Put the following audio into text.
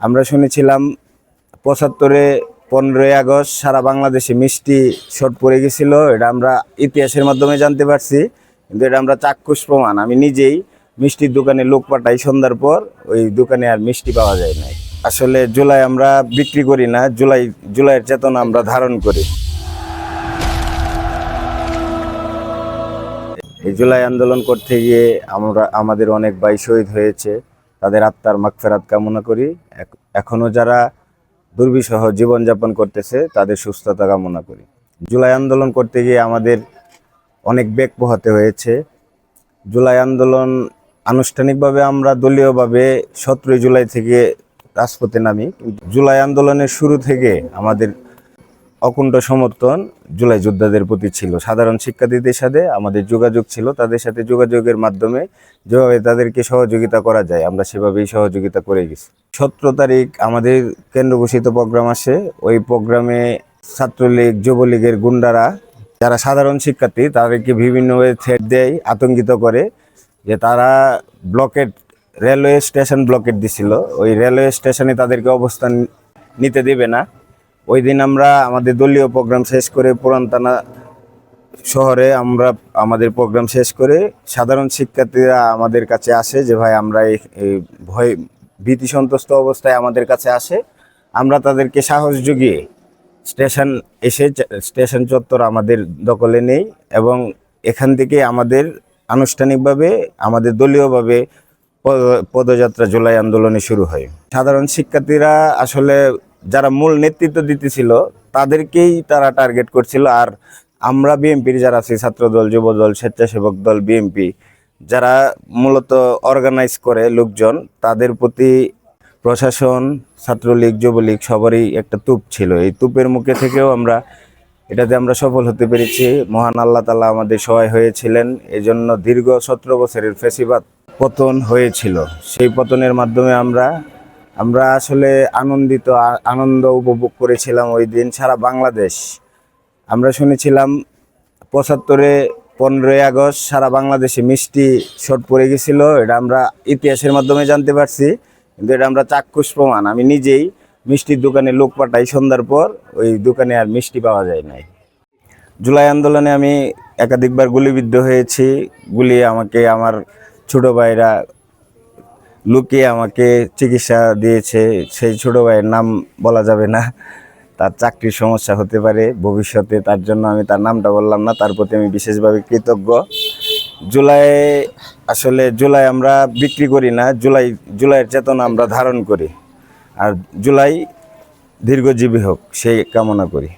আমরা শুনেছিলাম ৭৫-এ ১৫ই আগস্ট সারা বাংলাদেশে মিষ্টি শর্ট পড়ে গেছিল। এটা আমরা ইতিহাসের মাধ্যমে জানতে পারছি, কিন্তু এটা আমরা চাক্ষুষ প্রমাণ। আমি নিজেই মিষ্টির দোকানে লোক পাঠাই, সন্ধ্যার পর ওই দোকানে আর মিষ্টি পাওয়া যায় নাই। আসলে জুলাই আমরা বিক্রি করি না, জুলাইয়ের চেতনা আমরা ধারণ করি। এই জুলাই আন্দোলন করতে গিয়ে আমাদের অনেক ভাই শহীদ হয়েছে, তাদের আত্মার মাগফিরাত কামনা করি। এখনো যারা দুর্বিষহ জীবনযাপন করতেছে তাদের সুস্থতা কামনা করি। জুলাই আন্দোলন করতে গিয়ে আমাদের অনেক বেগ পোহাতে হয়েছে। জুলাই আন্দোলন আনুষ্ঠানিকভাবে আমরা দলীয়ভাবে ১৭ জুলাই থেকে রাজপথে নামি। জুলাই আন্দোলনের শুরু থেকে আমাদের অকুণ্ঠ সমর্থন জুলাই যোদ্ধাদের প্রতি ছিল। সাধারণ শিক্ষার্থীদের সাথে আমাদের যোগাযোগ ছিল, তাদের সাথে যোগাযোগের মাধ্যমে যেভাবে তাদেরকে সহযোগিতা করা যায় আমরা সেভাবেই সহযোগিতা করে গেছি। ১৭ তারিখ আমাদের কেন্দ্র ঘোষিত প্রোগ্রাম আসে। ওই প্রোগ্রামে ছাত্রলীগ, যুবলীগের গুন্ডারা যারা সাধারণ শিক্ষার্থী তাদেরকে বিভিন্নভাবে থ্রেট দেয়, আতঙ্কিত করে যে তারা রেলওয়ে স্টেশন ব্লকেট দিছিল। ওই রেলওয়ে স্টেশনে তাদেরকে অবস্থান নিতে দেবে না। ওই দিন আমরা আমাদের দলীয় প্রোগ্রাম শেষ করে পুরান থানা শহরে আমাদের প্রোগ্রাম শেষ করে সাধারণ শিক্ষার্থীরা আমাদের কাছে আসে যে ভাই আমরা এই ভীতি সন্ত্রস্ত অবস্থায় আমাদের কাছে আসে। আমরা তাদেরকে সাহস জুগিয়ে স্টেশন চত্বর আমাদের দখলে নেই এবং এখান থেকে আমাদের আনুষ্ঠানিকভাবে আমাদের দলীয়ভাবে পদযাত্রা জুলাই আন্দোলনে শুরু হয়। সাধারণ শিক্ষার্থীরা আসলে যারা মূল নেতৃত্ব দিতেছিল তাদেরকেই তারা টার্গেট করছিল। আর আমরা বিএনপির যারা আছি, ছাত্রদল, যুবদল, স্বেচ্ছাসেবক দল, বিএনপি যারা মূলত অর্গানাইজ করে লোকজন, তাদের প্রতি প্রশাসন, ছাত্রলীগ, যুবলীগ সবারই একটা তুপ ছিল। এই তুপের মুখে থেকেও এটাতে আমরা সফল হতে পেরেছি। মহান আল্লাহ তাআলা আমাদের সহায় হয়েছিলেন। এজন্য দীর্ঘ ১৭ বছরের ফ্যাসিবাদ পতন হয়েছিল। সেই পতনের মাধ্যমে আমরা আসলে আনন্দ উপভোগ করেছিলাম ওই দিন সারা বাংলাদেশ। আমরা শুনেছিলাম ৭৫-এ ১৫ই আগস্ট সারা বাংলাদেশে মিষ্টি শর্ট পড়ে গেছিল। এটা আমরা ইতিহাসের মাধ্যমে জানতে পারছি, কিন্তু এটা আমরা চাক্ষুষ প্রমাণ। আমি নিজেই মিষ্টির দোকানে লোক পাঠাই, সন্ধ্যার পর ওই দোকানে আর মিষ্টি পাওয়া যায় নাই। জুলাই আন্দোলনে আমি একাধিকবার গুলিবিদ্ধ হয়েছি। আমাকে আমার ছোট ভাইরা লুকিয়ে আমাকে চিকিৎসা দিয়েছে। সেই ছোট ভাইয়ের নাম বলা যাবে না, তার চাকরির সমস্যা হতে পারে ভবিষ্যতে, তার জন্য আমি তার নামটা বললাম না। তার প্রতি আমি বিশেষভাবে কৃতজ্ঞ। জুলাই আমরা বিক্রি করি না, জুলাইয়ের চেতনা আমরা ধারণ করি। আর জুলাই দীর্ঘজীবী হোক সেই কামনা করি।